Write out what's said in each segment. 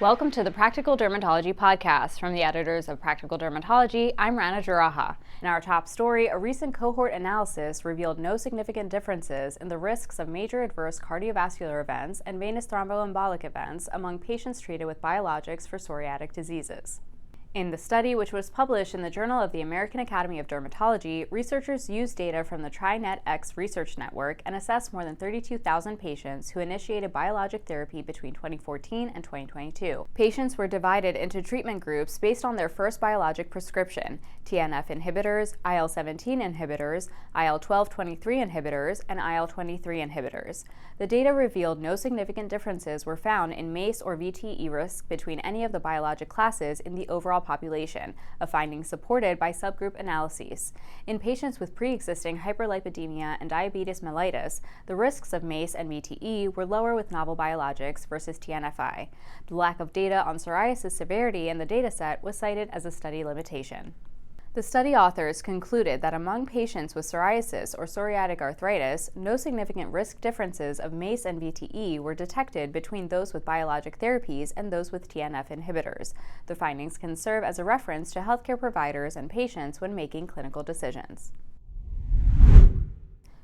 Welcome to the Practical Dermatology Podcast. From the editors of Practical Dermatology, I'm Rana Jaraha. In our top story, a recent cohort analysis revealed no significant differences in the risks of major adverse cardiovascular events and venous thromboembolic events among patients treated with biologics for psoriatic diseases. In the study, which was published in the Journal of the American Academy of Dermatology, researchers used data from the TriNetX research network and assessed more than 32,000 patients who initiated biologic therapy between 2014 and 2022. Patients were divided into treatment groups based on their first biologic prescription: TNF inhibitors, IL-17 inhibitors, IL-12/23 inhibitors, and IL-23 inhibitors. The data revealed no significant differences were found in MACE or VTE risk between any of the biologic classes in the overall population, a finding supported by subgroup analyses. In patients with pre-existing hyperlipidemia and diabetes mellitus, the risks of MACE and VTE were lower with novel biologics versus TNFi. The lack of data on psoriasis severity in the dataset was cited as a study limitation. The study authors concluded that among patients with psoriasis or psoriatic arthritis, no significant risk differences of MACE and VTE were detected between those with biologic therapies and those with TNF inhibitors. The findings can serve as a reference to healthcare providers and patients when making clinical decisions.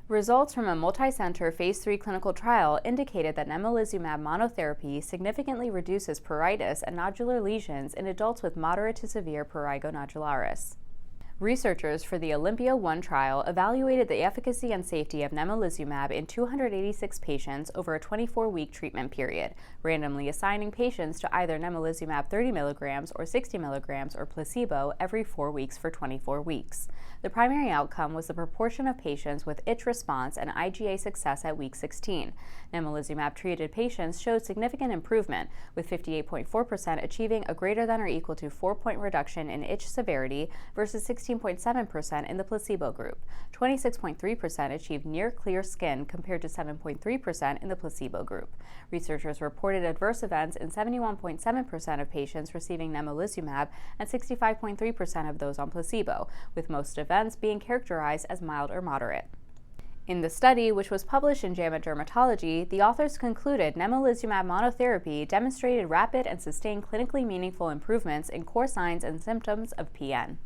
Results from a multi-center phase 3 clinical trial indicated that nemolizumab monotherapy significantly reduces pruritus and nodular lesions in adults with moderate to severe prurigo nodularis. Researchers for the Olympia-1 trial evaluated the efficacy and safety of nemolizumab in 286 patients over a 24-week treatment period, randomly assigning patients to either nemolizumab 30 mg or 60 mg or placebo every 4 weeks for 24 weeks. The primary outcome was the proportion of patients with itch response and IGA success at week 16. Nemolizumab-treated patients showed significant improvement, with 58.4% achieving a greater than or equal to 4-point reduction in itch severity versus 16.7% in the placebo group. 26.3% achieved near clear skin compared to 7.3% in the placebo group. Researchers reported adverse events in 71.7% of patients receiving nemolizumab and 65.3% of those on placebo, with most events being characterized as mild or moderate. In the study, which was published in JAMA Dermatology, the authors concluded nemolizumab monotherapy demonstrated rapid and sustained clinically meaningful improvements in core signs and symptoms of PN.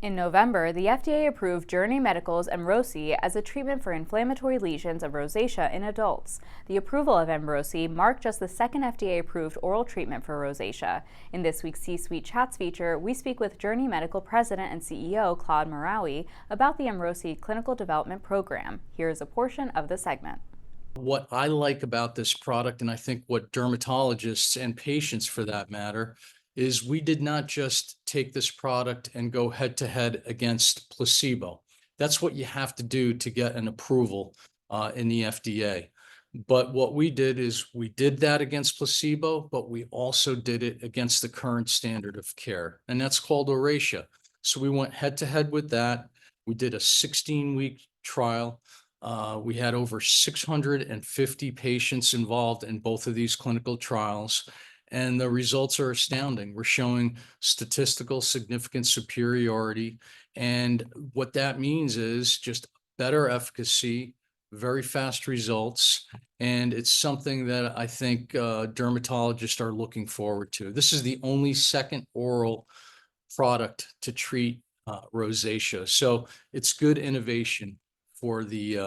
In November, the FDA approved Journey Medical's Emrosi as a treatment for inflammatory lesions of rosacea in adults. The approval of Emrosi marked just the second FDA-approved oral treatment for rosacea. In this week's C-Suite Chats feature, we speak with Journey Medical President and CEO Claude Marawi about the Emrosi clinical development program. Here is a portion of the segment. What I like about this product, and I think what dermatologists and patients for that matter, is we did not just take this product and go head-to-head against placebo. That's what you have to do to get an approval in the FDA. But what we did is we did that against placebo, but we also did it against the current standard of care, and that's called Oracea. So we went head-to-head with that. We did a 16-week trial. We had over 650 patients involved in both of these clinical trials. And the results are astounding. We're showing statistical significant superiority. And what that means is just better efficacy, very fast results. And it's something that I think dermatologists are looking forward to. This is the only second oral product to treat rosacea. So it's good innovation for the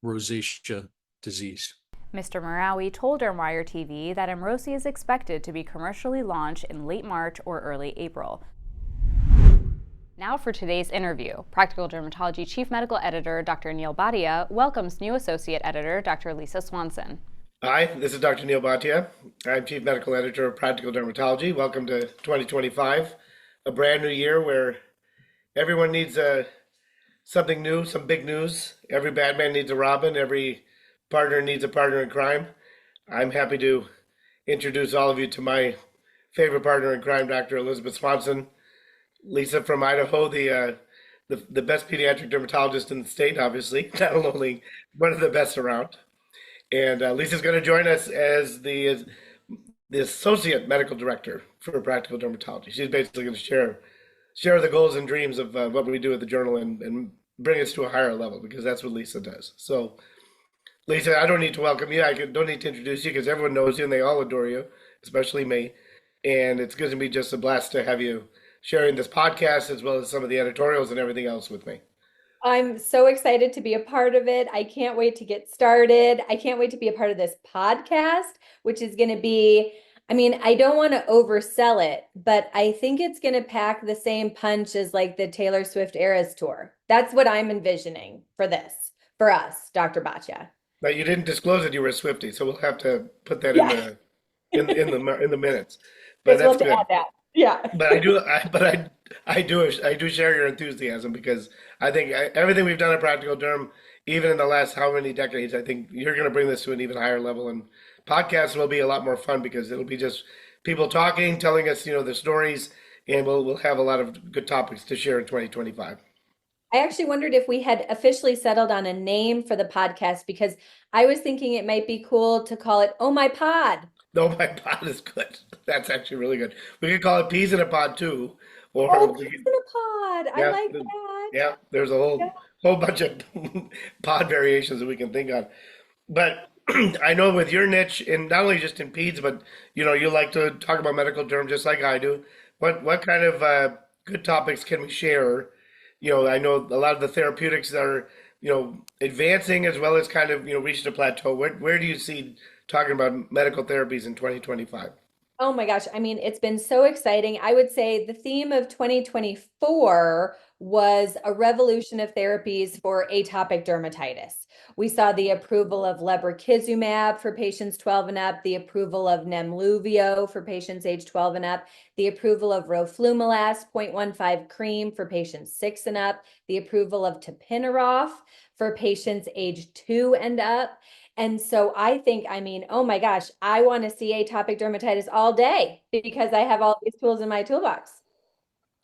rosacea disease. Mr. Marawi told Dermwire TV that Emrosi is expected to be commercially launched in late March or early April. Now for today's interview. Practical Dermatology Chief Medical Editor Dr. Neal Bhatia welcomes new Associate Editor Dr. Lisa Swanson. Hi, this is Dr. Neal Bhatia. I'm Chief Medical Editor of Practical Dermatology. Welcome to 2025, a brand new year where everyone needs something new, some big news. Every Batman needs a Robin. Every partner needs a partner in crime. I'm happy to introduce all of you to my favorite partner in crime, Dr. Elizabeth Swanson. Lisa from Idaho, the best pediatric dermatologist in the state, obviously, not only one of the best around. And Lisa's going to join us as the associate medical director for Practical Dermatology. She's basically going to share the goals and dreams of what we do at the journal and bring us to a higher level, because that's what Lisa does. So Lisa, I don't need to welcome you. Don't need to introduce you because everyone knows you and they all adore you, especially me. And it's going to be just a blast to have you sharing this podcast as well as some of the editorials and everything else with me. I'm so excited to be a part of it. I can't wait to get started. I can't wait to be a part of this podcast, which is going to be, I mean, I don't want to oversell it, but I think it's going to pack the same punch as like the Taylor Swift Eras tour. That's what I'm envisioning for this, for us, Dr. Bhatia. But you didn't disclose that you were a Swiftie, so we'll have to put that in Yeah, the in the minutes. But guess we'll that's have to good. add that. Yeah. But I do share your enthusiasm because I think everything we've done at Practical Derm, even in the last how many decades, I think you're going to bring this to an even higher level. And podcasts will be a lot more fun because it'll be just people talking, telling us, the stories, and we'll have a lot of good topics to share in 2025. I actually wondered if we had officially settled on a name for the podcast because I was thinking it might be cool to call it Oh My Pod. No, my pod is good. That's actually really good. We could call it peas in a pod too, or Oh, we Peas could, in a Pod. I yeah, like that. yeah. There's a whole bunch of pod variations that we can think on. But I know with your niche, and not only just in peds, but you like to talk about medical terms just like I do. What kind of good topics can we share? I know a lot of the therapeutics are advancing as well as kind of reached a plateau. Where do you see talking about medical therapies in 2025? Oh my gosh. I mean, it's been so exciting. I would say the theme of 2024 was a revolution of therapies for atopic dermatitis. We saw the approval of lebrikizumab for patients 12 and up, the approval of Nemluvio for patients age 12 and up, the approval of roflumilast 0.15 cream for patients 6 and up, the approval of tapinarof for patients age 2 and up. And so I think, I mean, oh my gosh, I want to see atopic dermatitis all day because I have all these tools in my toolbox.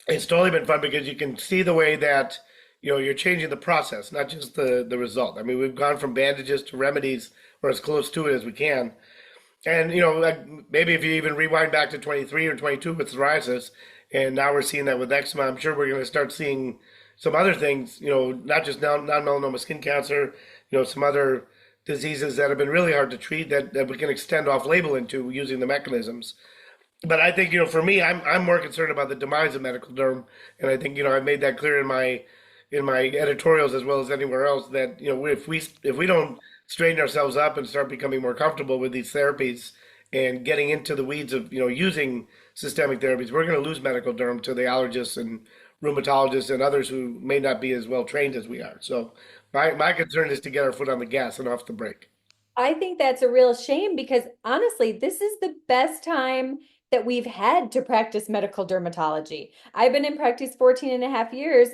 It's totally been fun because you can see the way that you're changing the process, not just the result. I mean, we've gone from bandages to remedies, or as close to it as we can. And like maybe if you even rewind back to 23 or 22 with psoriasis, and now we're seeing that with eczema, I'm sure we're going to start seeing some other things. Not just non-melanoma skin cancer, some other diseases that have been really hard to treat that we can extend off label into using the mechanisms. But I think for me, I'm more concerned about the demise of medical derm, and I think I've made that clear in my editorials as well as anywhere else that if we don't straighten ourselves up and start becoming more comfortable with these therapies and getting into the weeds of using systemic therapies, we're going to lose medical derm to the allergists and rheumatologists and others who may not be as well trained as we are. So my concern is to get our foot on the gas and off the brake. I think that's a real shame because honestly, this is the best time that we've had to practice medical dermatology. I've been in practice 14 and a half years.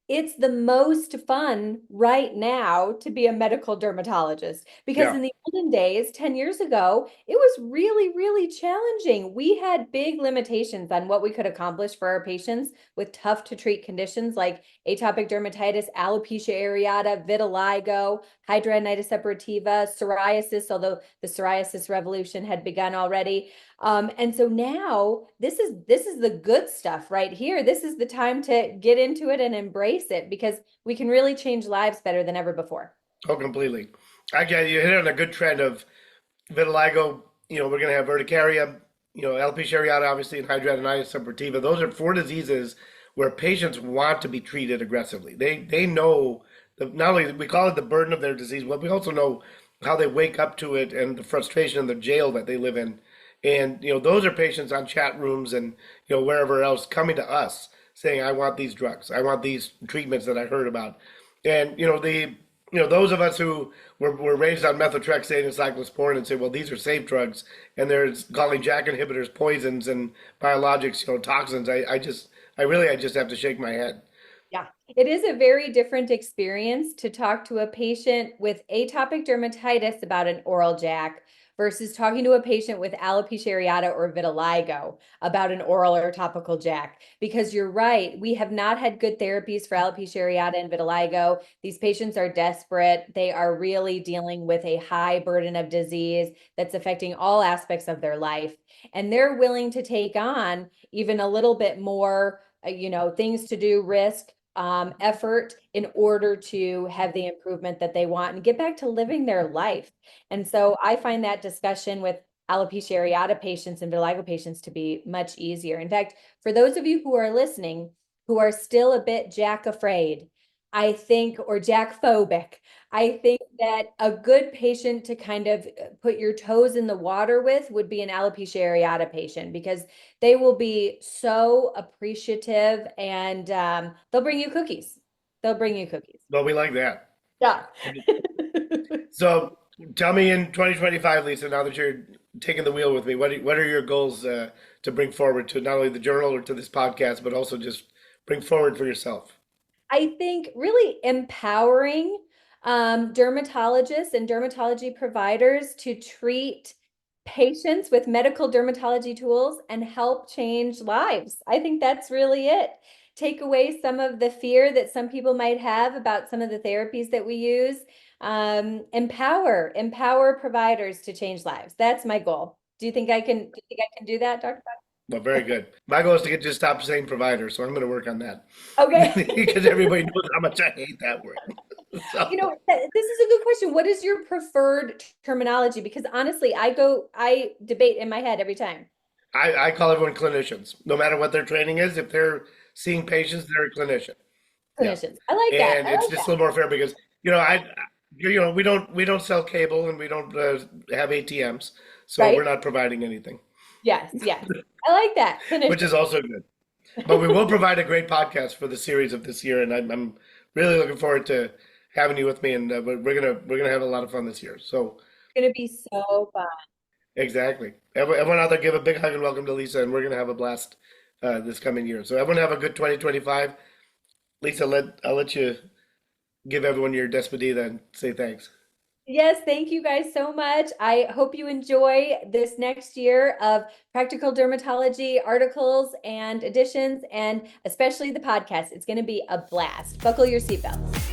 It's the most fun right now to be a medical dermatologist because Yeah. in the olden days, 10 years ago, it was really, really challenging. We had big limitations on what we could accomplish for our patients with tough to treat conditions like atopic dermatitis, alopecia areata, vitiligo, hidradenitis suppurativa, psoriasis, although the psoriasis revolution had begun already. And so now this is the good stuff right here. This is the time to get into it and embrace it because we can really change lives better than ever before. Oh, completely. Again, you hit on a good trend of vitiligo. We're going to have urticaria, alopecia areata, obviously, and hidradenitis suppurativa. Those are four diseases where patients want to be treated aggressively. They know not only we call it the burden of their disease, but we also know how they wake up to it and the frustration and the jail that they live in. And those are patients on chat rooms and wherever else coming to us saying, "I want these drugs. I want these treatments that I heard about." And those of us who were raised on methotrexate and cyclosporin and say, "Well, these are safe drugs," and they're calling JAK inhibitors poisons and biologics, toxins. I just have to shake my head. Yeah, it is a very different experience to talk to a patient with atopic dermatitis about an oral JAK versus talking to a patient with alopecia areata or vitiligo about an oral or topical JAK. Because you're right, we have not had good therapies for alopecia areata and vitiligo. These patients are desperate. They are really dealing with a high burden of disease that's affecting all aspects of their life. And they're willing to take on even a little bit more, things to do, risk effort in order to have the improvement that they want and get back to living their life. And so I find that discussion with alopecia areata patients and vitiligo patients to be much easier. In fact, for those of you who are listening, who are still a bit Jack afraid, I think, or Jack phobic, I think that a good patient to kind of put your toes in the water with would be an alopecia areata patient, because they will be so appreciative, and they'll bring you cookies. They'll bring you cookies. Well, we like that. Yeah. So tell me, in 2025, Lisa, now that you're taking the wheel with me, what are your goals to bring forward to not only the journal or to this podcast, but also just bring forward for yourself? I think really empowering dermatologists and dermatology providers to treat patients with medical dermatology tools and help change lives. I think that's really it. Take away some of the fear that some people might have about some of the therapies that we use. Empower providers to change lives. That's my goal. Do you think I can do that, Dr. Well, very good. My goal is to get you to stop saying provider, so I'm going to work on that. Okay. Because everybody knows how much I hate that word. So, This is a good question. What is your preferred terminology? Because honestly, I debate in my head every time. I call everyone clinicians. No matter what their training is, if they're seeing patients, they're a clinician. Yeah. Clinicians. I like that. And I it's like just that. a little more fair because, we don't sell cable and we don't have ATMs, so Right? we're not providing anything, Yes, yes. I like that. which Clinician. is also good. But we will provide a great podcast for the series of this year, and I'm really looking forward to having you with me, and we're gonna have a lot of fun this year. So It's gonna be so fun. exactly, everyone out there, give a big hug and welcome to Lisa, and we're gonna have a blast this coming year. So everyone have a good 2025. Lisa, I'll let you give everyone your despedida and say thanks. Yes, thank you guys so much. I hope you enjoy this next year of practical dermatology articles and editions, and especially the podcast. It's going to be a blast. Buckle your seatbelts.